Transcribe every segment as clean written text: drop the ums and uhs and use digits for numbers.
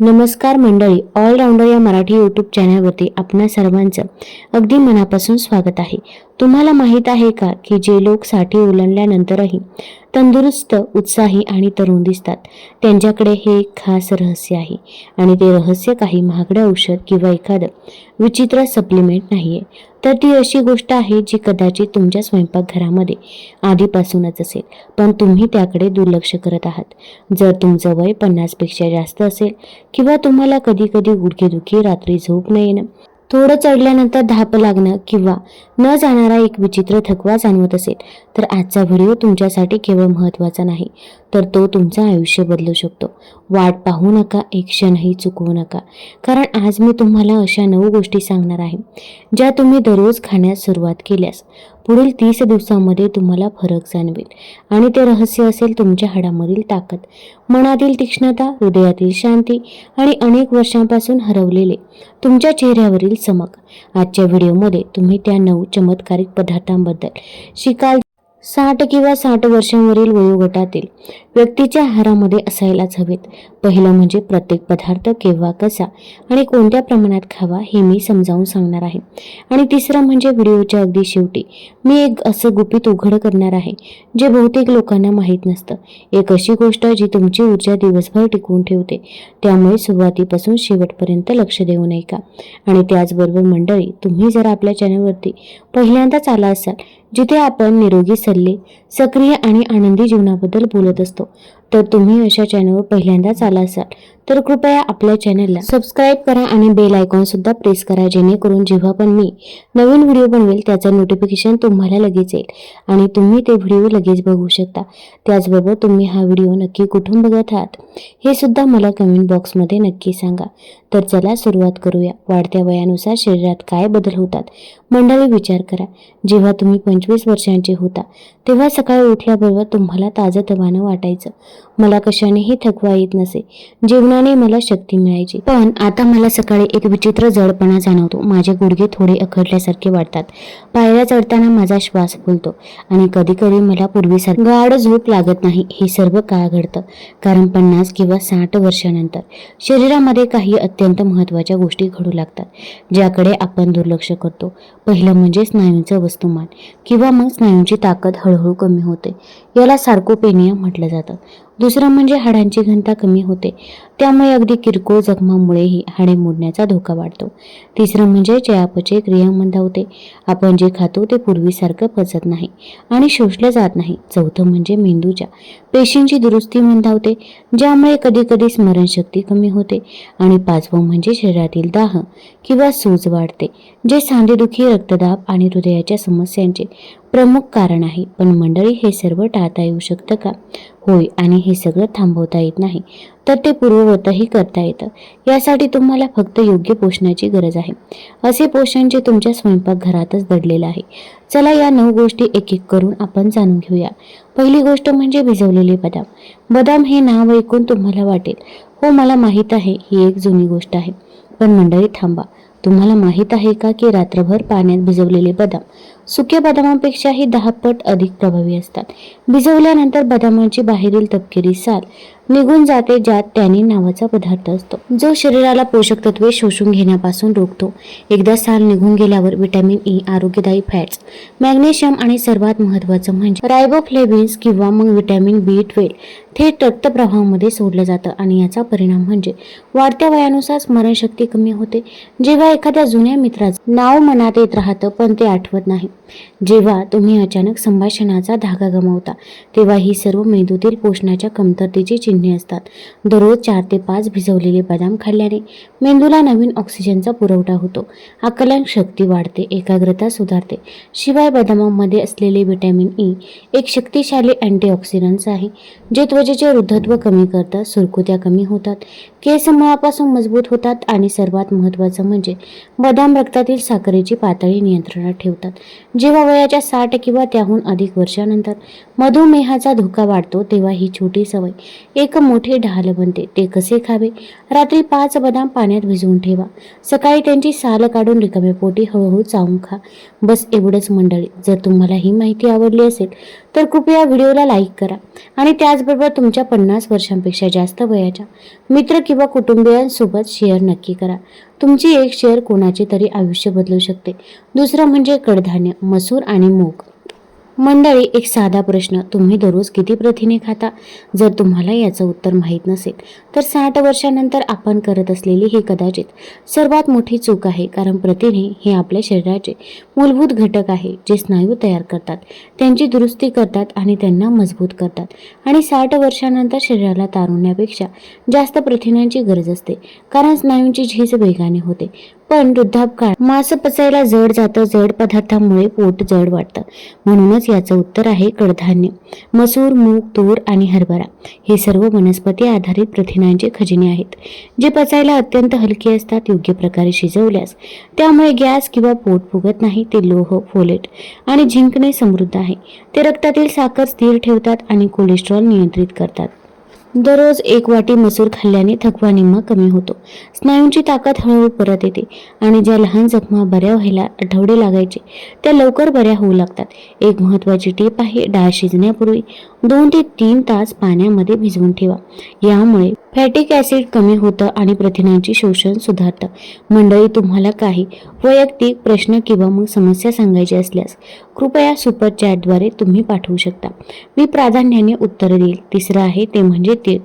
नमस्कार मंडळी, ऑलराऊंडर या मराठी यूट्यूब चॅनलवरती आपणा सर्वांचं अगदी मनापासून स्वागत आहे. तुम्हाला माहीत आहे का की जे लोक 60 ओलांडल्यानंतरही तंदुरुस्त, उत्साही आणि तरुण दिसतात, त्यांच्याकडे हे एक खास रहस्य आहे. आणि ते रहस्य काही महागडं औषध किंवा एखादं विचित्र सप्लिमेंट नाहीये, तर ती अशी गोष्ट आहे जी कदाचित तुमच्या स्वयंपाकघरामध्ये आधीपासूनच असेल, पण तुम्ही त्याकडे दुर्लक्ष करत आहात. जर तुमचं वय 50 पेक्षा जास्त असेल किंवा तुम्हाला कधी कधी गुडघेदुखी, रात्री झोप न येणं, थोडं चढल्यानंतर धाप लागणं किंवा न जाणारा एक विचित्र थकवा जाणवत असेल, तर आजचा व्हिडिओ तुमच्यासाठी केवळ महत्त्वाचा नाही, तर तो तुमचं आयुष्य बदलू शकतो. वाट पाहू नका, एक क्षणही चुकवू नका, कारण आज मी तुम्हाला अशा 9 गोष्टी सांगणार आहे ज्या तुम्ही दररोज खाण्यास सुरुवात केल्यास पुढील 30 दिवसांमध्ये तुम्हाला फरक जाणवेल. आणि ते रहस्य असेल तुमच्या हाडामधील ताकद, मनातील तीक्ष्णता, हृदयातील शांती आणि अनेक वर्षांपासून हरवलेले तुमच्या चेहऱ्यावरील चमक. आजच्या व्हिडिओमध्ये तुम्ही त्या 9 चमत्कारिक पदार्थांबद्दल शिकाल 60 किंवा 60 वर्षांवरील वयोगटातील व्यक्तीच्या आहारामध्ये असायलाच हवेत. पहिलं म्हणजे प्रत्येक पदार्थ केव्हा, कसा आणि कोणत्या प्रमाणात खावा हे मी समजावून सांगणार आहे. आणि तिसरं म्हणजे व्हिडिओच्या अगदी शेवटी मी एक असं गुपित उघड करणार आहे जे बहुतेक लोकांना माहीत नसतं. एक अशी गोष्ट जी तुमची ऊर्जा दिवसभर टिकवून ठेवते. त्यामुळे सुरुवातीपासून शेवटपर्यंत लक्ष देऊ नये का. आणि त्याचबरोबर मंडळी, तुम्ही जर आपल्या चॅनलवरती पहिल्यांदाच आला असाल, जिथे आपण निरोगी सल्ले, सक्रिय आणि आनंदी जीवनाबद्दल बोलत असतो, तर तुम्ही अशा चॅनलवर पहिल्यांदाच आला असाल तर कृपया आपल्या चॅनलला सबस्क्राईब करा आणि बेल आयकॉन सुद्धा प्रेस करा, जेणेकरून जेव्हा पण मी नवीन व्हिडिओ बनवेल त्याचं नोटिफिकेशन तुम्हाला लगेच येईल आणि तुम्ही ते व्हिडिओ लगेच बघू शकता. त्याचबरोबर तुम्ही हा व्हिडिओ नक्की कुठून बघत आहात हे सुद्धा मला कमेंट बॉक्समध्ये नक्की सांगा. तर चला सुरुवात करूया. वाढत्या वयानुसार शरीरात काय बदल होतात? मंडळी, विचार करा. जेव्हा तुम्ही 25 वर्षांचे होता तेव्हा सकाळी उठल्याबरोबर तुम्हाला ताजंतवानं वाटायचं. मला कशानेही थकवा येत नसे, जेवणाने मला शक्ती मिळायची. पण आता मला सकाळी एक विचित्र जडपणा जाणवतो. माझे गुडघे थोडे अखडल्यासारखे वाटतात, पायऱ्या चढताना माझा श्वास फुलतो आणि कधी कधी मला पूर्वीसारखी गाढ झोप लागत नाही. हे सर्व का घडतं? कारण 50 किंवा 60 वर्षानंतर शरीरामध्ये काही अत्यंत महत्त्वाच्या गोष्टी घडू लागतात ज्याकडे आपण दुर्लक्ष करतो. पहिलं म्हणजे स्नायूंचं वस्तुमान किंवा मग स्नायूंची ताकद हळूहळू कमी होते. याला सार्कोपेनिया म्हटलं जातं. दुसरं म्हणजे हाडांची घनता कमी होते, त्यामुळे अगदी किरकोळ जखमांमुळेही हाडे मोडण्याचा धोका वाढतो. तिसरं म्हणजे चयापचय क्रिया मंदावते. आपण जे खातो ते पूर्वीसारखं पचत नाही आणि शोषलं जात नाही. चौथं म्हणजे मेंदूच्या पेशींची दुरुस्ती मंदावते, ज्यामुळे कधी कधी स्मरणशक्ती कमी होते. आणि पाचवं म्हणजे शरीरातील दाह किंवा सूज वाढते, जे सांधेदुखी, रक्तदाब आणि हृदयाच्या समस्यांचे प्रमुख कारण आहे. पण मंडळी, हे सर्व टाळता येऊ शकतं का? होय, आणि हे सगळं थांबवता येत नाही, तर ते पूर्ववतही करता येतं. यासाठी तुम्हाला फक्त योग्य पोषणाची गरज आहे, असे पोषण जे तुमच्या स्वयंपाकघरातच दडलेलं आहे. चला या 9 गोष्टी एक एक करून आपण जाणून घेऊया. पहिली गोष्ट म्हणजे भिजवलेले बदाम. बदाम हे नाव ऐकून तुम्हाला वाटेल, हो मला माहीत आहे, ही एक जुनी गोष्ट आहे. पण मंडळी थांबा. तुम्हाला माहीत आहे का की रात्रभर पाण्यात भिजवलेले बदाम सुक्या बदामांपेक्षाही 10 पट अधिक प्रभावी असतात. भिजवल्यानंतर बदामांची बाहेरील तपकिरी साल निघून जाते, ज्यात टॅनिन नावाचा पदार्थ असतो, जो शरीराला पोषक तत्वे शोषून घेण्यापासून रोखतो. एकदा साल निघून गेल्यावर व्हिटॅमिन ई, आरोग्यदायी फॅट्स, मॅग्नेशियम आणि सर्वात महत्त्वाचं म्हणजे रायबोफ्लेविन्स किंवा मग व्हिटॅमिन B12 थेट रक्तप्रवाहामध्ये सोडलं जातं. आणि याचा परिणाम म्हणजे वाढत्या वयानुसार स्मरणशक्ती कमी होते. जेव्हा एखाद्या जुन्या मित्राचं नाव मनात येत राहतं पण ते आठवत नाही, जेव्हा तुम्ही अचानक संभाषणाचा धागा गमावता, तेव्हा ही सर्व मेंदूतील पोषणाच्या कमतरतेची चिन्हे असतात. दररोज 4 ते 5 भिजवलेले बदाम खाल्ल्याने मेंदूला नवीन ऑक्सिजनचा पुरवठा होतो, आकलन शक्ती वाढते, एकाग्रता सुधारते. शिवाय बदामांमध्ये असलेले व्हिटॅमिन ई एक शक्तिशाली अँटीऑक्सिडंट्स आहे, जे त्वचेचे वृद्धत्व कमी करतात, सुरकुत्या कमी होतात, केस मुळापासून मजबूत होतात आणि सर्वात महत्त्वाचं म्हणजे बदाम रक्तातील साखरेची पातळी नियंत्रणात ठेवतात, जेव्हा वयाच्या 60 किंवा त्याहून अधिक वर्षानंतर मधुमेहाचा धोका वाढतो तेव्हा ही छोटी सवय एक मोठी ढाल बनते. ते कसे खावे? रात्री 5 बदाम पाण्यात भिजवून ठेवा. सकाळी त्यांची साल काढून रिकाम्या पोटी हळूहळू चावून खा. बस एवढंच मंडळी. जर तुम्हाला ही माहिती आवडली असेल तर कृपया व्हिडिओला लाईक करा आणि त्याचबरोबर तुमच्या 50 वर्षांपेक्षा जास्त वयाच्या मित्र किंवा कुटुंबियांसोबत शेअर नक्की करा. तुमची एक शेअर कोणाचे तरी आयुष्य बदलू शकते. दुसरं म्हणजे कडधान्य, मसूर आणि मूग. मंडळी, एक साधा प्रश्न, तुम्ही दररोज किती प्रथिने खाता? जर तुम्हाला याचं उत्तर माहीत नसेल तर 60 वर्षानंतर आपण करत असलेली ही कदाचित सर्वात मोठी चूक आहे. कारण प्रथिने हे आपल्या शरीराचे मूलभूत घटक आहे जे स्नायू तयार करतात, त्यांची दुरुस्ती करतात आणि त्यांना मजबूत करतात. आणि 60 वर्षानंतर शरीराला तारुण्यापेक्षा जास्त प्रथिनांची गरज असते कारण स्नायूंची झीज वेगाने होते. पण वृद्धापकाळ मांस पचायला जड जातं, जड पदार्थांमुळे पोट जड वाटतं. म्हणूनच याचं उत्तर आहे कडधान्य. मसूर, मूग, तूर आणि हरभरा हे सर्व वनस्पती आधारित प्रथिनांचे खजिने आहेत जे पचायला अत्यंत हलके असतात. योग्य प्रकारे शिजवल्यास त्यामुळे गॅस किंवा पोट फुगत नाही. ते लोह, फोलेट आणि झिंकने समृद्ध आहे. ते रक्तातील साखर स्थिर ठेवतात आणि कोलेस्ट्रॉल नियंत्रित करतात. दररोज 1 वाटी मसूर खाल्ल्याने थकवा निम्मा कमी होतो, स्नायूंची ताकद हळूहळू परत येते आणि ज्या लहान जखमा बऱ्या व्हायला आठवडे लागायचे त्या लवकर बऱ्या होऊ लागतात. एक महत्त्वाची टीप आहे, डाळ शिजण्यापूर्वी 2 ते 3 तास पाण्यामध्ये भिजवून ठेवा. यामुळे फॅटिक ॲसिड कमी होतं आणि प्रथिनांचे शोषण सुधारतं. मंडळी, तुम्हाला काही वैयक्तिक प्रश्न किंवा मग समस्या सांगायची असल्यास कृपया सुपर चॅटद्वारे तुम्ही पाठवू शकता. मी प्राधान्याने उत्तर देईल. तिसरं आहे ते म्हणजे तीळ.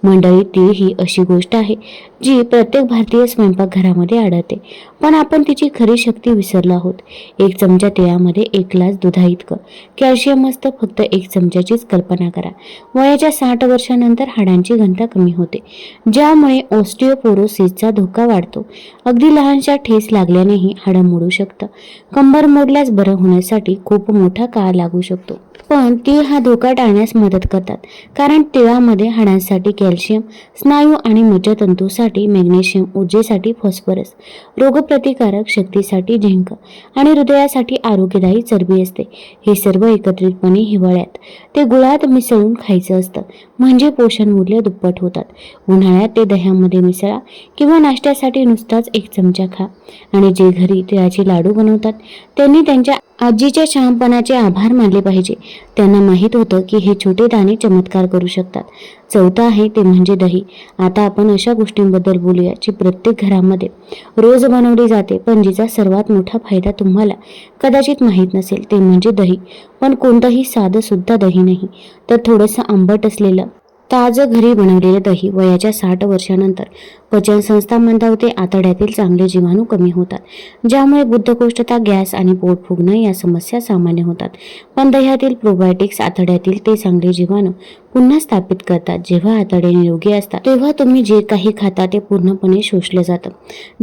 मंडळी, तीळ ही अशी गोष्ट आहे जी प्रत्येक भारतीय स्वयंपाकघरामध्ये आढळते, पण आपण तिची खरी शक्ती विसरलो आहोत. 1 चमचा तिळामध्ये 1 ग्लास दुधाइतकं कॅल्शियम असतं. फक्त 1 चमच्याचीच कल्पना करा. वयाच्या 60 वर्षानंतर हाडांची घनता कमी होते, ज्यामुळे ऑस्टिओपोरोसिसचा धोका वाढतो. अगदी लहानशा ठेस लागल्यानेही हाडं मोडू शकतं. कंबर मोडल्यास बरं होण्यासाठी खूप मोठा काळ लागू शकतो. पण तीळ हा धोका टाळण्यास मदत करतात कारण तिळामध्ये हाडांसाठी कॅल्शियम, स्नायू आणि मज्जातंतूसाठी मॅग्नेशियम, ऊर्जेसाठी फॉस्फरस, रोगप्रतिकारक शक्तीसाठी झिंक आणि हृदयासाठी आरोग्यदायी चरबी असते. हे सर्व एकत्रितपणे हिवाळ्यात ते गुळात मिसळून खायचं असतं, म्हणजे पोषण मूल्य दुप्पट होतात. उन्हाळ्यात ते दह्यामध्ये मिसळा किंवा नाश्त्यासाठी नुसताच 1 चमचा खा. आणि जे घरी तिळाचे लाडू बनवतात त्यांनी त्यांच्या आजीच्या शहाणपणाचे आभार मानले पाहिजे. त्यांना माहीत होतं की हे छोटे दाणे चमत्कार करू शकतात. चौथं आहे ते म्हणजे दही. आता आपण अशा गोष्टींबद्दल बोलूया जी प्रत्येक घरामध्ये रोज बनवली जाते, पण जिचा सर्वात मोठा फायदा तुम्हाला कदाचित माहीत नसेल. ते म्हणजे दही. पण कोणतंही साधं सुद्धा दही नाही, तर थोडंसं आंबट असलेलं ताजं घरी बनवलेलं दही. वयाच्या 60 वर्षानंतर पचनसंस्था मंदावते, आतड्यातील चांगले जीवाणू कमी होतात, ज्यामुळे बद्धकोष्ठता, गॅस आणि पोट फुगणं या समस्या सामान्य होतात. पण दह्यातील प्रोबायोटिक्स आतड्यातील ते चांगले जीवाणू पुन्हा स्थापित करतात. जेव्हा आतडे निरोगी असतात तेव्हा तुम्ही जे काही खाता ते पूर्णपणे शोषलं जातं.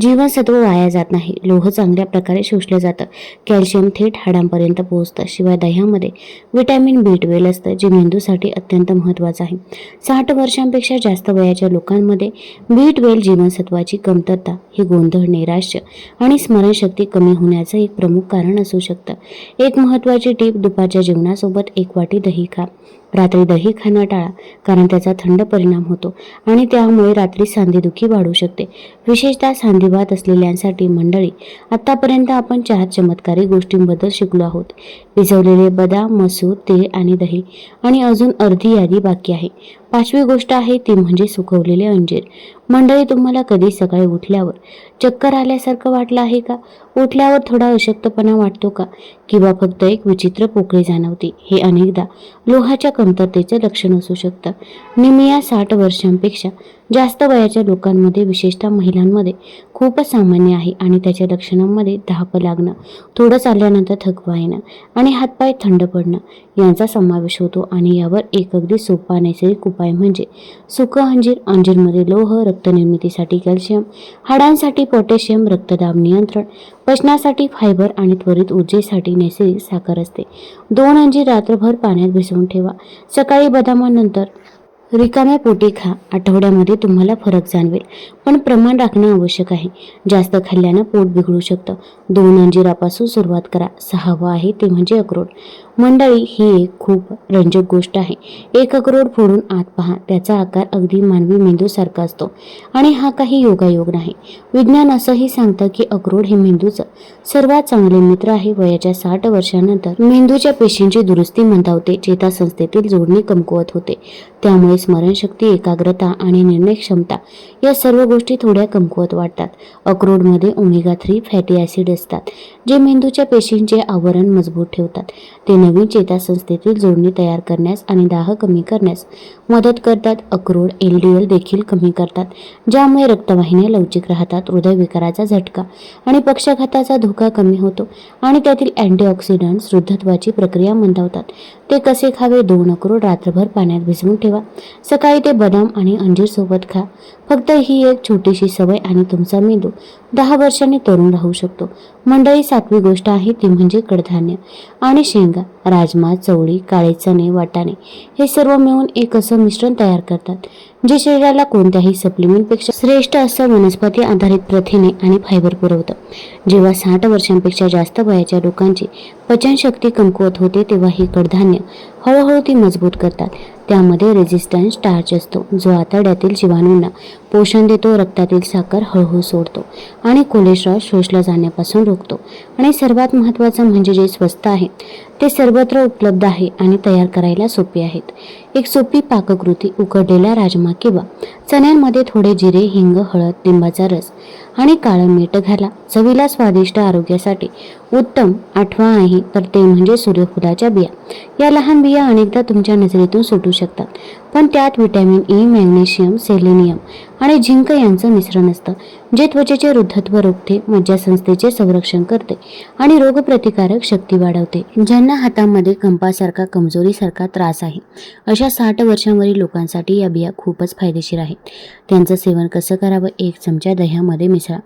जीवनसत्व वाया जात नाही, लोह चांगल्या प्रकारे शोषलं जातं, कॅल्शियम थेट हाडांपर्यंत पोहोचतं. शिवाय दह्यामध्ये व्हिटॅमिन B12 असतं, जे मेंदूसाठी अत्यंत महत्त्वाचं आहे. 60 वर्षांपेक्षा जास्त वयाच्या लोकांमध्ये B12 जीवनसत्वाची कमतरता हे गोंधळ, नैराश्य आणि स्मरणशक्ती कमी होण्याचं एक प्रमुख कारण असू शकतं. एक महत्त्वाची टीप, दुपारच्या जेवणासोबत 1 वाटी दही खा. रात्री दही खाणं टाळा कारण त्याचा थंड परिणाम होतो आणि त्यामुळे रात्री सांधेदुखी वाढू शकते, विशेषतः सांधिवात असलेल्यांसाठी. मंडळी, आतापर्यंत आपण 4 चमत्कारी गोष्टींबद्दल शिकलो आहोत. भिजवलेले बदाम, मसूर, तीळ आणि दही. आणि अजून अर्धी यादी बाकी आहे. 5वी गोष्ट आहे ती म्हणजे सुकवलेले अंजीर. मंडळी, तुम्हाला कधी सकाळी उठल्यावर चक्कर आल्यासारखं वाटलं आहे का? उठल्यावर थोडा अशक्तपणा वाटतो का? किंवा फक्त एक विचित्र पोकळी जाणवते? हे अनेकदा लोहाच्या कमतरतेचं लक्षण असू शकतं. निमिया 60 वर्षांपेक्षा जास्त वयाच्या लोकांमध्ये, विशेषतः महिलांमध्ये खूपच सामान्य आहे आणि त्याच्या लक्षणांमध्ये धाप लागणं, थोडं चालल्यानंतर थकवा येणं आणि हातपाय थंड पडणं यांचा समावेश होतो. आणि यावर एक अगदी सोपा नैसर्गिक उपाय म्हणजे सुकं अंजीर. अंजीरमध्ये लोह, रक्तनिर्मितीसाठी कॅल्शियम, हाडांसाठी पोटॅशियम, रक्तदाब नियंत्रण, पचनासाठी फायबर आणि त्वरित ऊर्जेसाठी नैसर्गिक साखर असते. 2 अंजीर रात्रभर पाण्यात भिजवून ठेवा. सकाळी बदामानंतर रिकाम्या पोटी खा. आठवड्यामध्ये तुम्हाला फरक जाणवेल. पण प्रमाण राखणं आवश्यक आहे. जास्त खाल्ल्यानं पोट बिघडू शकतं. 2 अंजिरापासून सुरुवात करा. 6वं आहे ते म्हणजे अक्रोड. मंडळी, ही एक खूप रंजक गोष्ट आहे. एक अक्रोड फोडून आत पहा. त्याचा आकार अगदी मानवी मेंदूसारखा असतो आणि हा काही योगायोग नाही. विज्ञान असंही सांगतं की अक्रोड हे मेंदूचं सर्वात चांगले मित्र आहे. वयाच्या 60 वर्षांनंतर मेंदूच्या पेशींची दुरुस्ती मंदावते, चेतासंस्थेतील जोडणी कमकुवत होते. त्यामुळे स्मरणशक्ती, एकाग्रता आणि निर्णय क्षमता या सर्व गोष्टी थोड्या कमकुवत वाटतात. अक्रोडमध्ये ओमेगा 3 फॅटी ॲसिड असतात, जे मेंदूच्या पेशींचे आवरण मजबूत ठेवतात. ते नवीन चेतासंस्थेतील जोडणी तयार करण्यास आणि दाह कमी करण्यास मदत करतात. अक्रोड LDL देखील कमी करतात, ज्यामुळे रक्तवाहिन्या लवचिक राहतात. हृदयविकाराचा झटका आणि पक्षाघाताचा धोका कमी होतो आणि त्यातील अँटीऑक्सिडंट्स वृद्धत्वाची प्रक्रिया मंदावतात. ते कसे खावे? 2 अक्रोड रात्रभर पाण्यात भिजवून ठेवा. सकाळी ते बदाम आणि अंजीर सोबत खा. फक्त ही एक छोटीशी सवय आणि तुमचा मेंदू 10 वर्षांनी तरुण राहू शकतो. मंडळी, 7वी गोष्ट आहे ती म्हणजे कडधान्य आणि शेंगा. राजमा, चवळी, काळे चणे, वाटाणे हे सर्व मिळून एक असं मिश्रण तयार करतात, जे शरीराला कोणत्याही सप्लिमेंटपेक्षा श्रेष्ठ असं वनस्पती आधारित प्रथिने आणि फायबर पुरवतं. जेव्हा 60 वर्षांपेक्षा जास्त वयाच्या लोकांची पचनशक्ती कमकुवत होते, तेव्हा ही कडधान्य हळूहळू ती मजबूत करतात. त्यामध्ये रेझिस्टन्स स्टार्च असतो, जो आतड्यातील जीवाणूंना पोषण देतो, रक्तातील साखर हळूहळू सोडतो आणि कोलेस्ट्रॉल शोषलं जाण्यापासून रोखतो. आणि सर्वात महत्त्वाचं म्हणजे जे स्वस्त आहे ते सर्वत्र उपलब्ध आहे आणि तयार करायला सोपे आहेत. एक सोपी पाककृती: उकडलेला राजमा किंवा चण्यांमध्ये थोडे जिरे, हिंग, हळद, लिंबाचा रस आणि काळं मीठ घाला. चवीला स्वादिष्ट, आरोग्यासाठी उत्तम. 8वां आहे तर ते म्हणजे सूर्यफुलाच्या बिया. या लहान बिया अनेकदा तुमच्या नजरेतून सुटू शकतात, पण त्यात व्हिटॅमिन ई, मॅग्नेशियम, सेलेनियम आणि झिंक यांचं मिश्रण असतं, जे त्वचेचे वृद्धत्व रोखते, मज्जासंस्थेचे संरक्षण करते आणि रोगप्रतिकारक शक्ती वाढवते. ज्यांना हातामध्ये कंपासारखा, कमजोरीसारखा त्रास आहे, अशा 60 वर्षांवरील लोकांसाठी या बिया खूपच फायदेशीर आहेत. त्यांचं सेवन कसं करावं? 1 चमचा दह्यामध्ये मिसळा.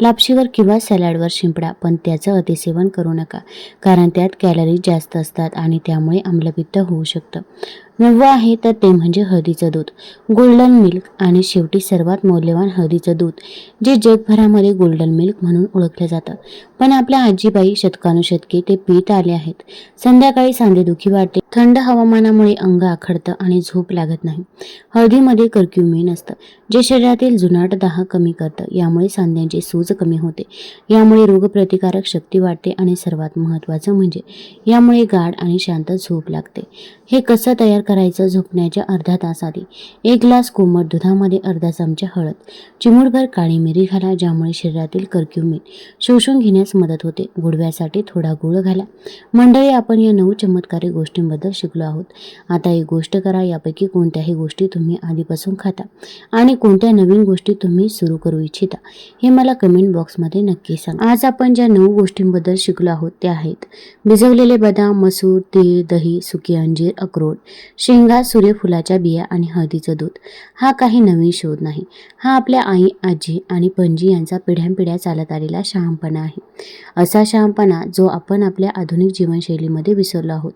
लापशीवर किंवा सॅलडवर शिंपडा, पण त्याचं अतिसेवन करू नका, कारण त्यात कॅलरीज जास्त असतात आणि त्यामुळे आम्लपित्त होऊ शकतं. 9वं आहे तर ते म्हणजे हळदीचं दूध, गोल्डन मिल्क. आणि शेवटी सर्वात मौल्यवान, हळदीचं दूध, जे जगभरामध्ये गोल्डन मिल्क म्हणून ओळखलं जातं. पण आपल्या आजीबाई शतकानुशतके ते पीत आले आहेत. संध्याकाळी सांधेदुखी वाढते, थंड हवामानामुळे अंग आखडतं आणि झोप लागत नाही. हळदीमध्ये कर्क्युमिन असतं, जे शरीरातील जुनाट, दाह कमी करतं. यामुळे सांध्यांची सूज कमी होते, यामुळे रोगप्रतिकारक शक्ती वाढते आणि सर्वात महत्त्वाचं म्हणजे यामुळे गाढ आणि शांत झोप लागते. हे कसं तयार करायचं? झोपण्याच्या अर्धा तास आधी 1 ग्लास कोमट दुधामध्ये अर्धा चमचा हळद, चिमूटभर काळी मिरी घाला, ज्यामुळे शरीरातील कर्क्युमिन शोषून घेण्यास मदत होते. गुडघ्यासाठी थोडा गूळ घाला. मंडळी, आपण या 9 चमत्कारी गोष्टींबद्दल शिकलो आहोत. आता एक गोष्ट करा: यापैकी कोणत्याही गोष्टी तुम्ही आधीपासून खाता आणि कोणत्या नवीन गोष्टी तुम्ही सुरू करू इच्छिता, हे मला कमेंट बॉक्समध्ये नक्की सांगा. आज आपण ज्या 9 गोष्टींबद्दल शिकलो आहोत त्या आहेत: भिजवलेले बदाम, मसूर, तीळ, दही, सुकी अंजीर, अक्रोड, शेंगा, सूर्यफुलाच्या बिया आणि हळदीचं दूध. हा काही नवीन शोध नाही. हा आपल्या आई, आजी आणि पणजी यांचा पिढ्यानपिढ्या चालत आलेला शहाणपणा आहे. असा शहाणपणा जो आपण आपल्या आधुनिक जीवनशैलीमध्ये विसरलो आहोत.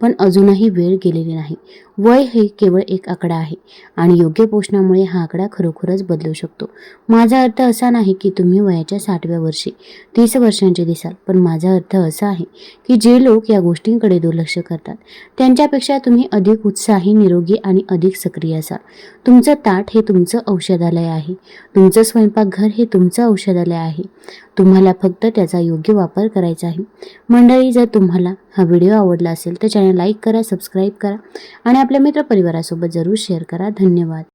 पण अजूनही वेळ गेलेली नाही. वय हे केवळ एक आकडा आहे आणि योग्य पोषणामुळे हा आकडा खरोखरच बदलू शकतो. माझा अर्थ असा नाही की तुम्ही वयाच्या 60व्या वर्षी 30 वर्षांचे दिसाल, पण माझा अर्थ असा आहे की जे लोक या गोष्टींकडे दुर्लक्ष करतात, त्यांच्यापेक्षा तुम्ही अधिक उत्साही, निरोगी आणि अधिक सक्रिय असाल. तुमचं ताट हे तुमचं औषधालय आहे. तुमचं स्वयंपाकघर हे तुमचं औषधालय आहे. तुम्हाला फक्त त्याचा योग्य वापर करायचा आहे. मंडळी, जर तुम्हाला हा व्हिडिओ आवडला असेल तर चॅनल लाईक करा, सबस्क्राईब करा आणि आपल्या मित्रपरिवारासोबत जरूर शेअर करा. धन्यवाद.